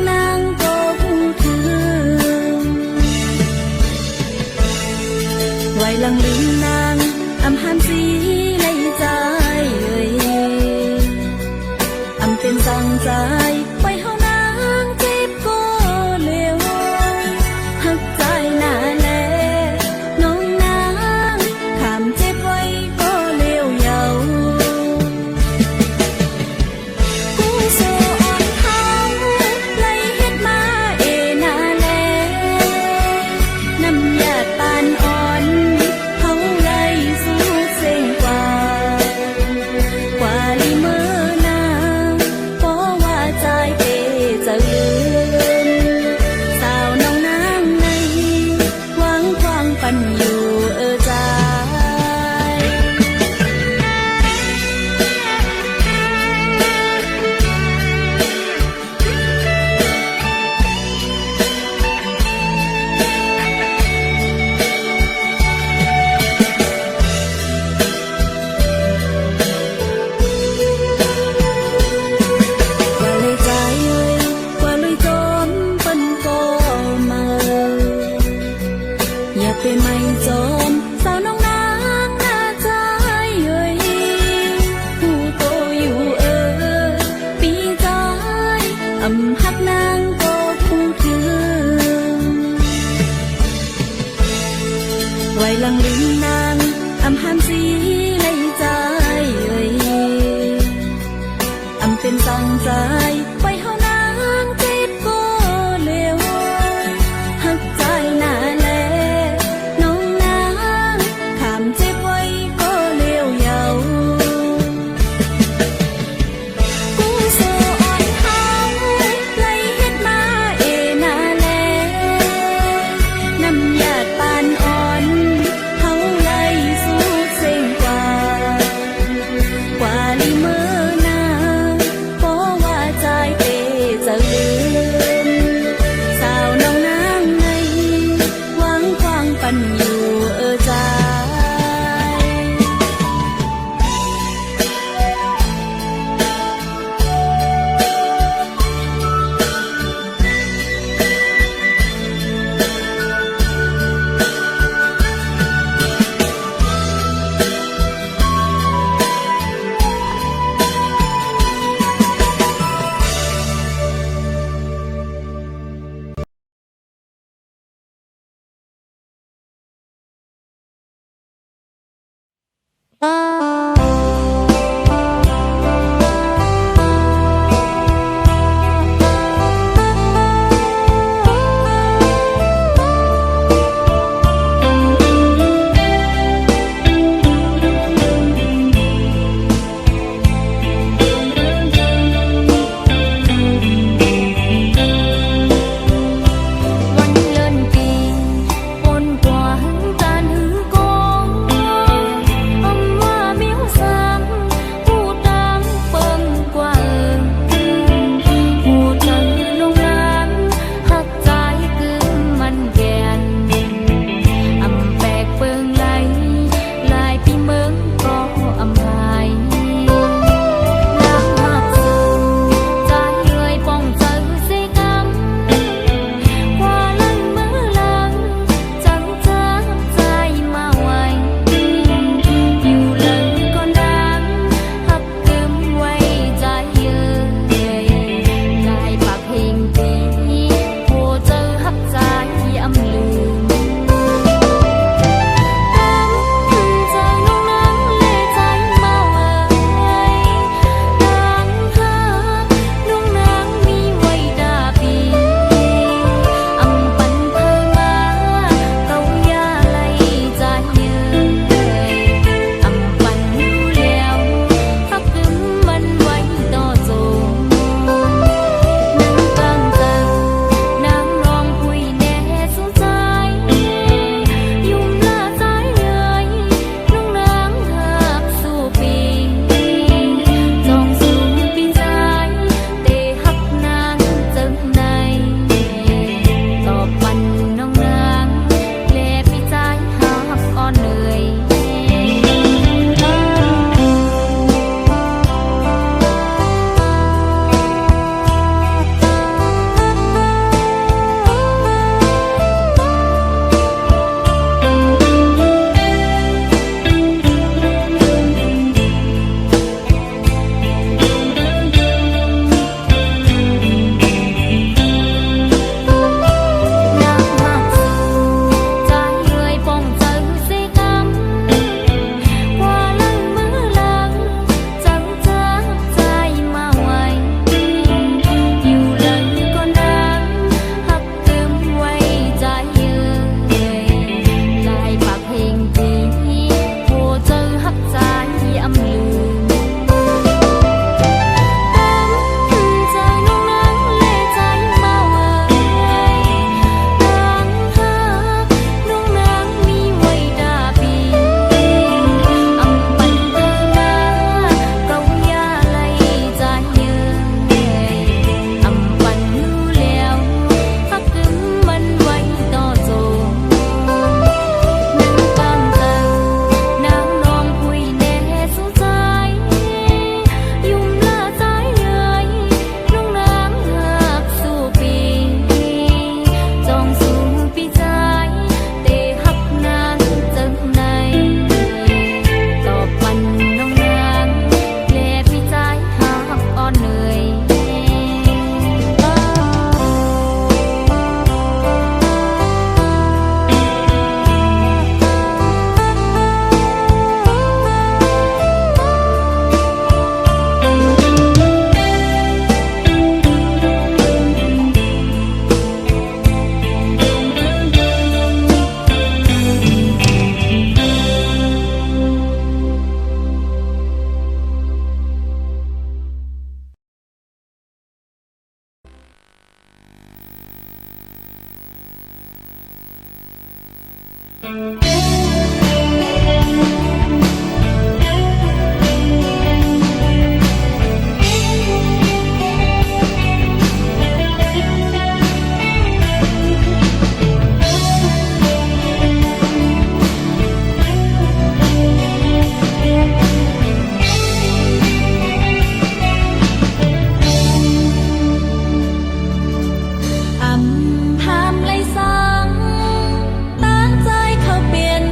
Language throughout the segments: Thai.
นางก็ผู้ถึงไว้ลังลืมนางอำหามสีในใจอำเป็นสั่งใจไว้เฮานางเจ็บก็เลวหักใจหน้าแลน้องนางขามเจ็บไว้ก็เลวเยาผู้โซอ่อนเฮาไล่เฮ็ดมาหน้าแลน้ำยาตานอ่อนเฮาไล่สู้เส้นกว่าลิเมอนางเพราะว่าใจเตจะลืมสาวน้องนางในหวังความปันอยู่ใจเป็นไม่จมสาวน้องนางหน้าใจผู้โตอยู่ปีใจอำหักนางก็ผู้ถึงไว้ลังลืมนางอำหามสีในใจอำเป็นสั่งใจไว้เฮานางเจ็บก็เลวหักใจหน้าแลเจ็บไว้ก็เลวเยาผู้โซอ่อนเฮาไล่เฮ็ดมาหน้าแลน้ำยาตานอ่อนเฮาไล่สู้เส้นกว่าลิเมอนางเพราะว่าใจเตจะลืมสาวน้องนางในหวังความปันอยู่ใจ อำพามไลสังตั้งใจเขาเปลี่ยน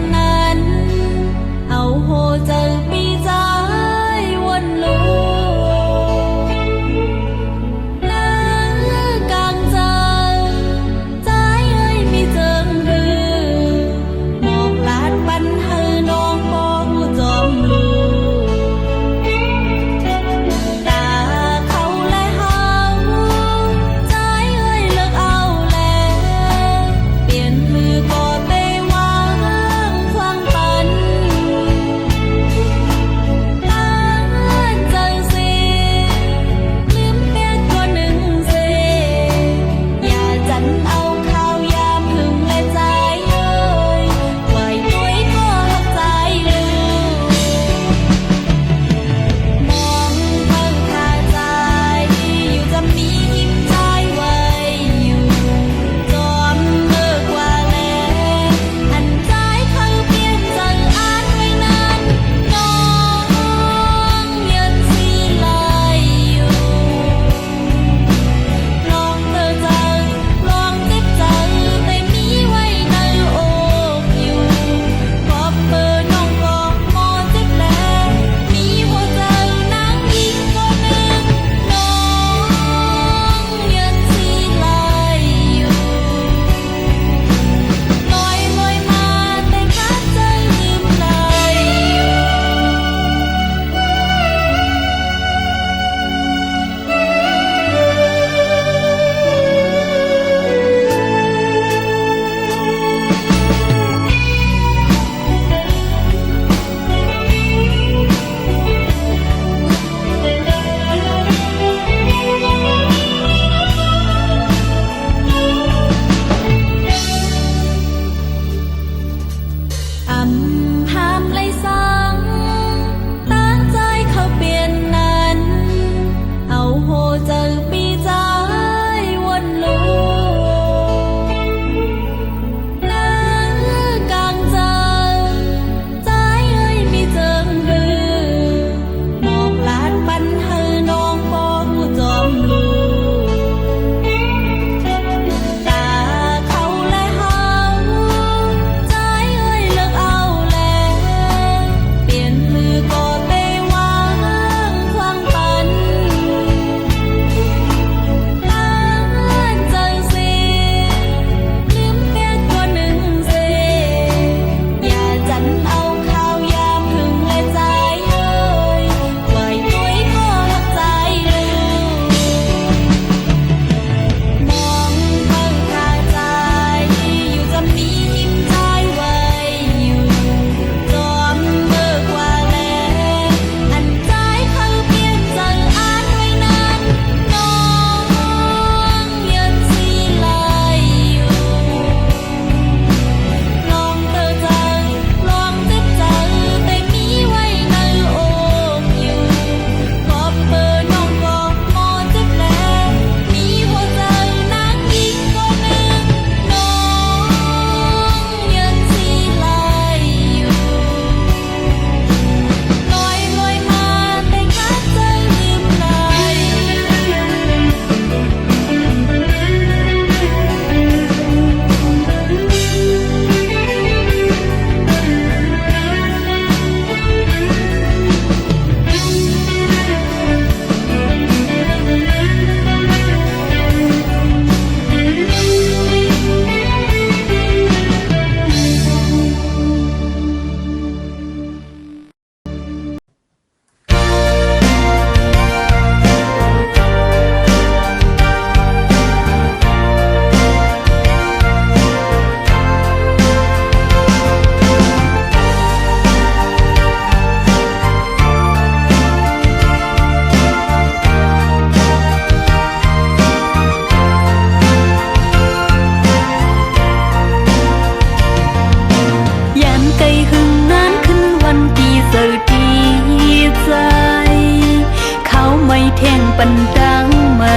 ปันดังไม่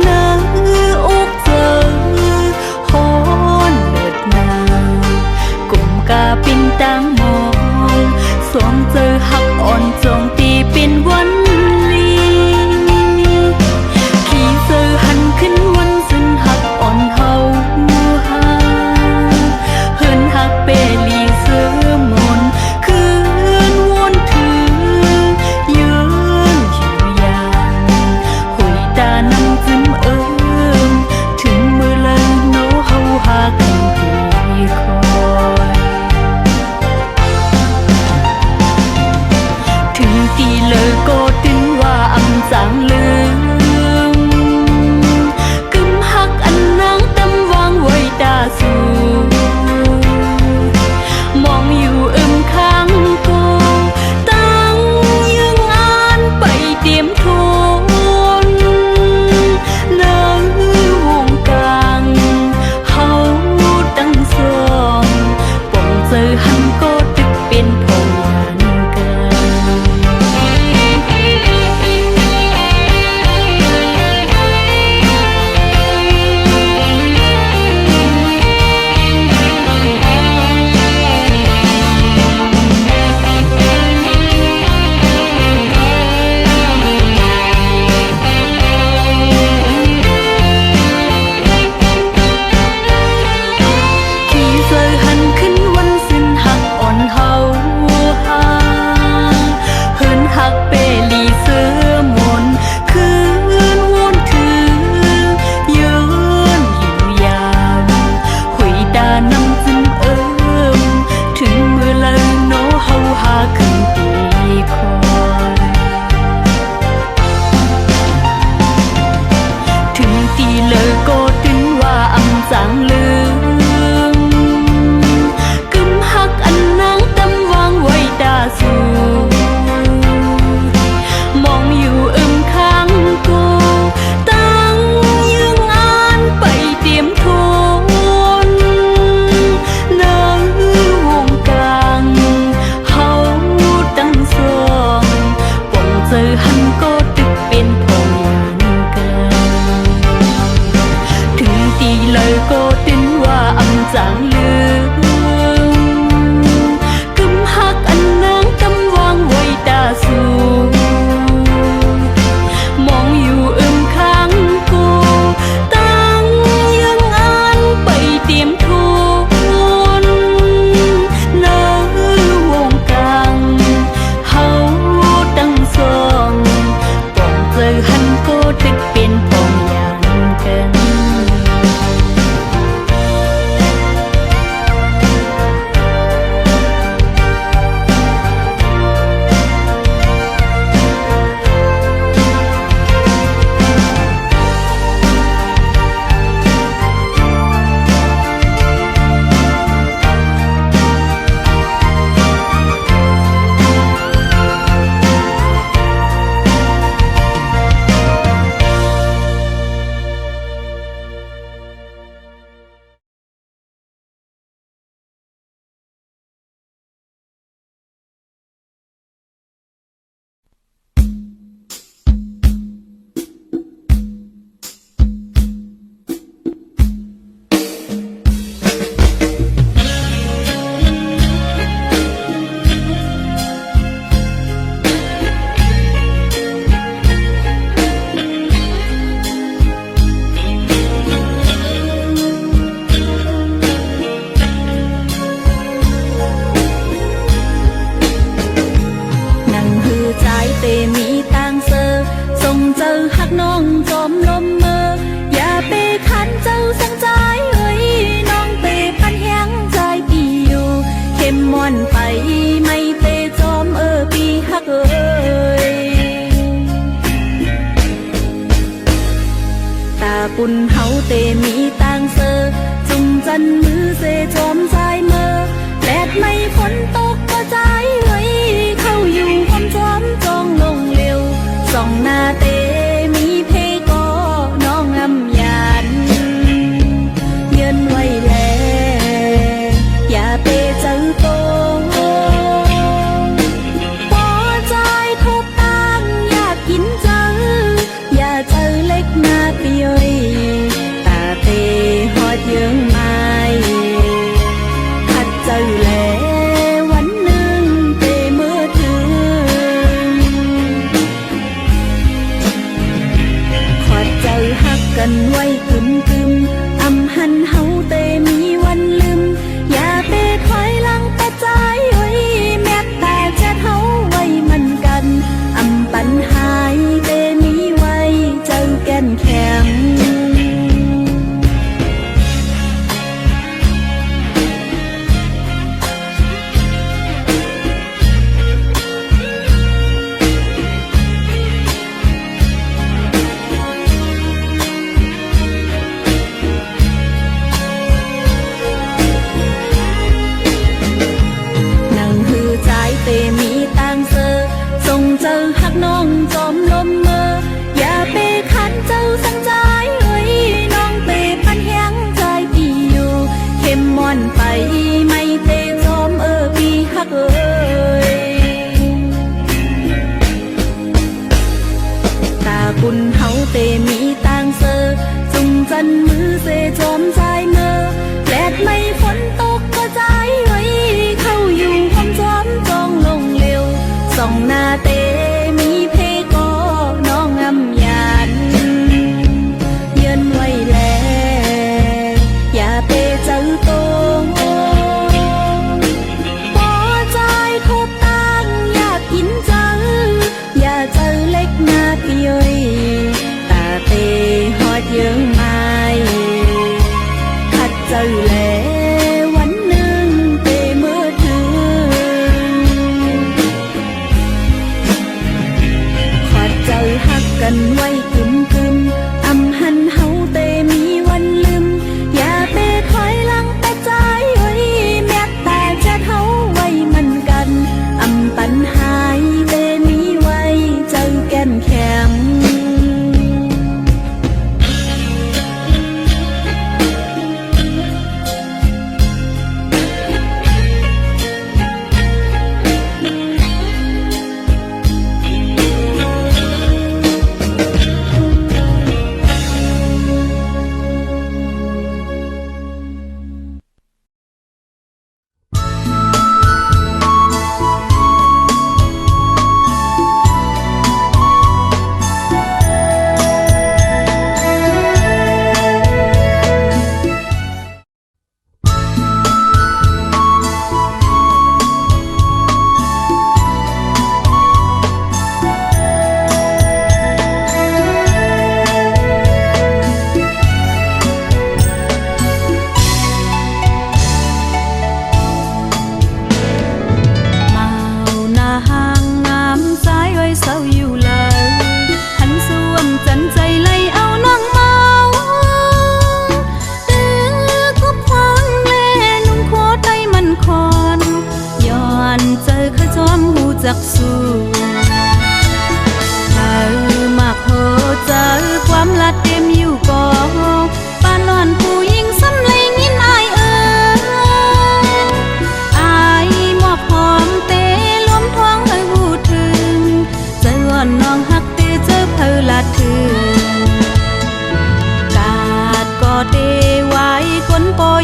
นาอกเจอฮอนเลิดนากุมกาปินดังมองสวงเจอหักอ่อนจงตีเป็นวันลีขี่เจอหันขึ้นวันซึ่งหักอ่อนเฮาหาเฮินหักเปลีเสือมนคืนวนถือยืนอยู่ยางหุยตาน้ำจิ้มถึงมือเลยโนเฮาหากันที่คอยถึงตีเลยก็ตึงว่าอำจางลืมกึมหักอันนางตำวางไว้ตาสูมองอยู่ข้างกูตั้งยังอ่านไปเตรียมทนเนื้อวงกลางเฮาตั้งสองป่องเจอหันก็ตึกเป็นพงยันกันที่เจอหันขึ้นวันสิ้นหักอ่อนเฮาหาเฮินหักเปลีเสือมนคืนวนถือยืนอยู่ยามหุยตาน้ำจิ้มถึงมือเลยโนเฮาหาขึ้นตีคอยถึงตีเลยก็ตึงว่าอำจางลืมกึมหักอันนางตำวางไว้ตาสูมองอยู่ข้างกูตั้งยังอ่านไปเตรียมทนเนื้อวงกลางเฮาตั้งสองป่องเจอหันก็ตึกเป็นพงยันกันถึงตีเลยก็ตึงว่าอำจางลืมกึมหักอันนางกำวางไว้ตาสูมองอยู่ข้างกูตั้งยังอ่านไปเตรียมทนเนื้อวงกลางเฮาตั้งสองป่องเจอหันก็ตึกเป็นพงยันกัน ปุ่นเฮาเตมีต่างเซอจุงจันมือเซจอมใจเมอแดดไม่ฝนตกก็ใจไว้เข้าอยู่ความจอมจองลงเร็วส่องหน้าเตมีเพก็น้องอำยานเยินไว้แลอย่าเปเจอโตปอใจทุกตั้งอยากกินเจอ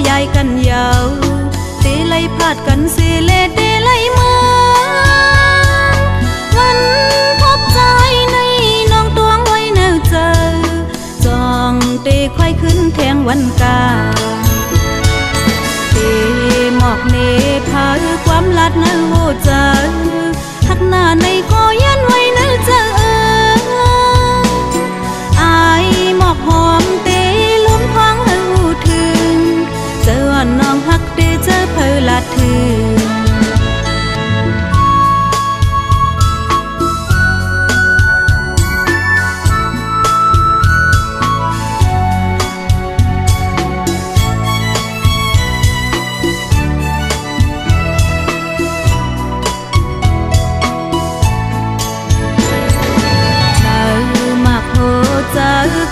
ใหญ่กันยาวเตไลพาดกันเสเลเตไลมาวันพบใจในน้องตวงไว้แนวเจอจองเตควายขึ้นแทงวันกาเตหมอกเนพาความลัดนั้นโหเจอหักหน้าในก็ยันไว้แนวเจออายหมอกหอมเตล้มพองหูถึงเจอน้องหักเตเจอเพอละถึง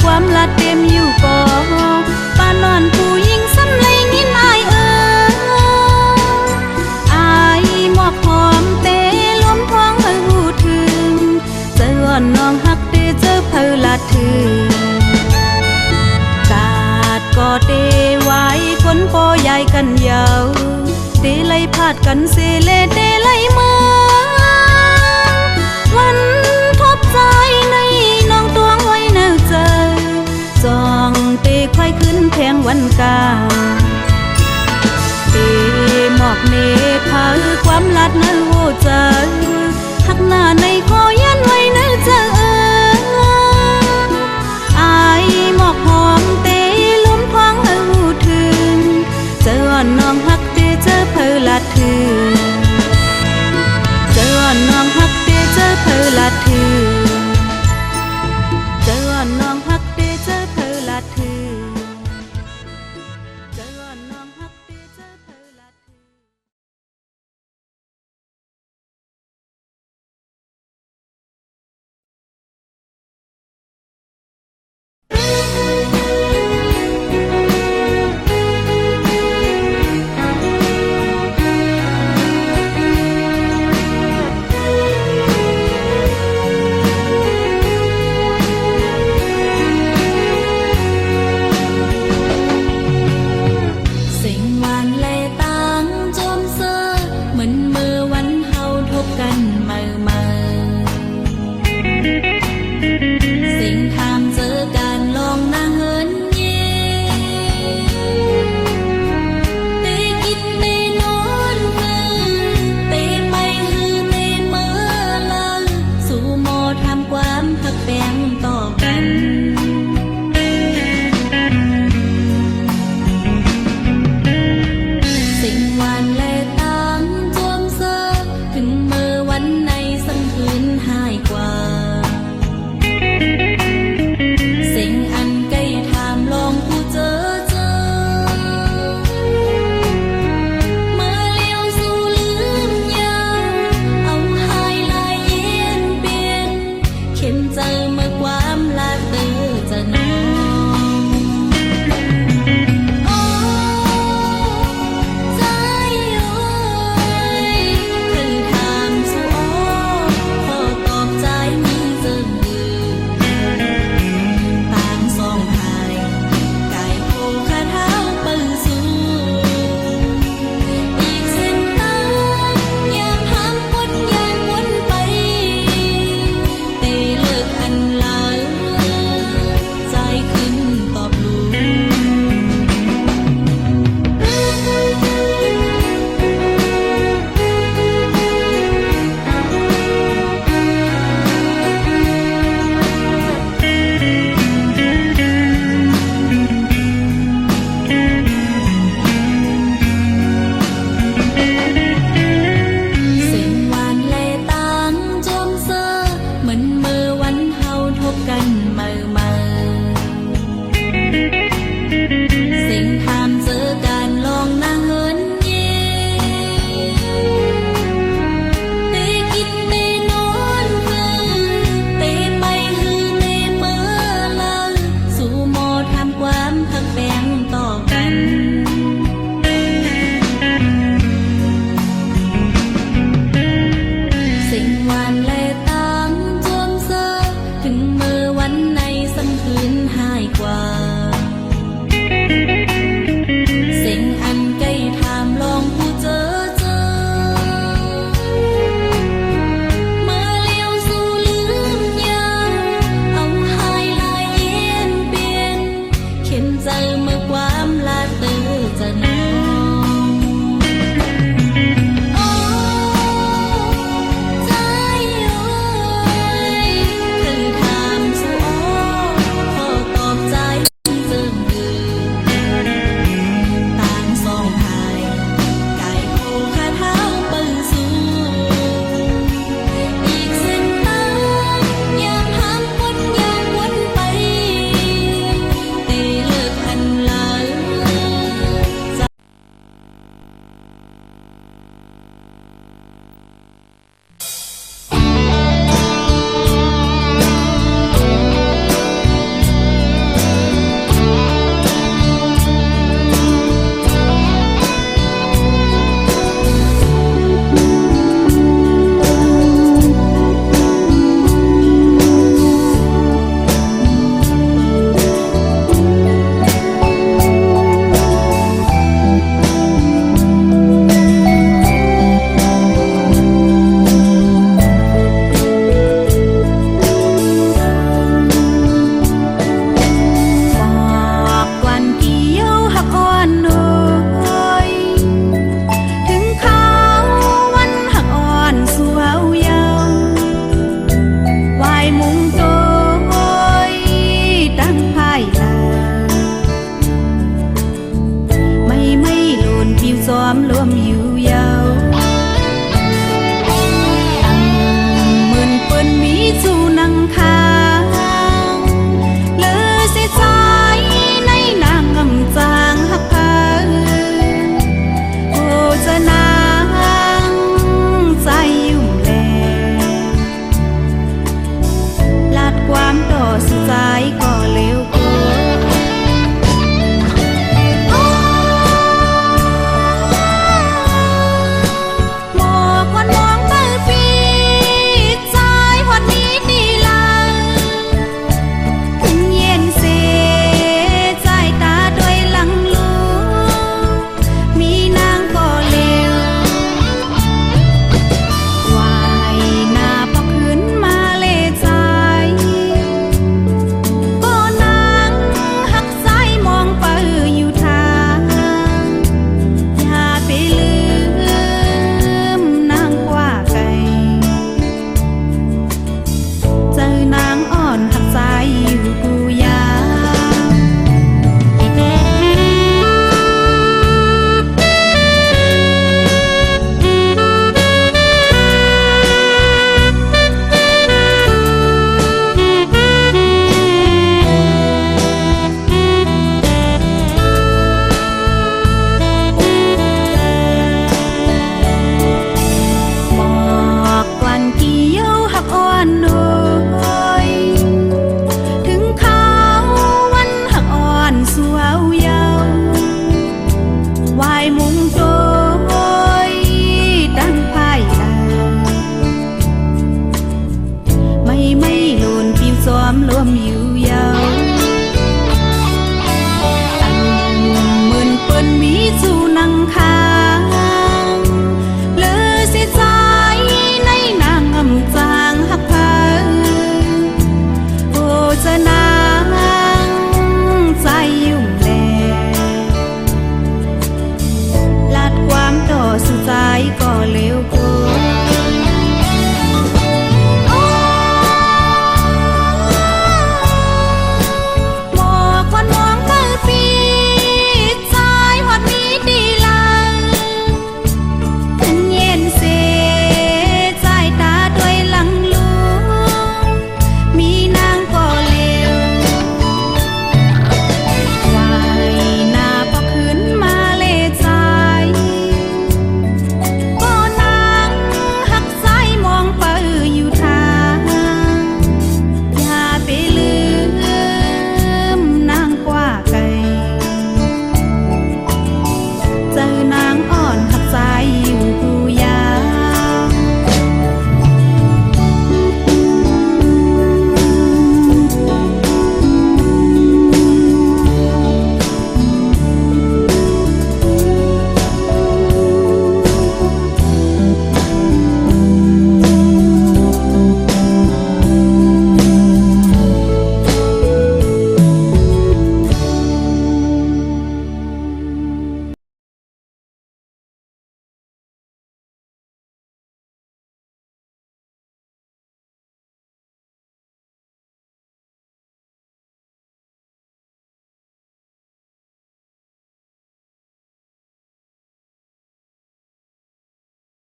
ความลัดเต็มอยู่ก่อป้านอนผู้หญิงสำเลยนินอายอายหมอกหอมเตล้มพองหูถึงเจอน้องหักเตเจอเพอละถึงกาดก็เตไว้คนปอใหญ่กันยาวเตไลพาดกันเสเลเตไลมาวันทบใจในน้องตวงไว้แนวเจอจองเตควายขึ้นแพงวันกาเตหมอกเนพาความลัดนั้นโหเจอหักหน้าในคอยันไว้แนวเจออายหมอกหอมเตล้มพองหูถึงเจอน้องหักเตเจอเพอละถึงเจอน้องหักเตเจอเพอละถึงเจอน้องหักเตเจอเพอละถึงเจอน้องหักเตเจอเพอละถึง มรวมอยู่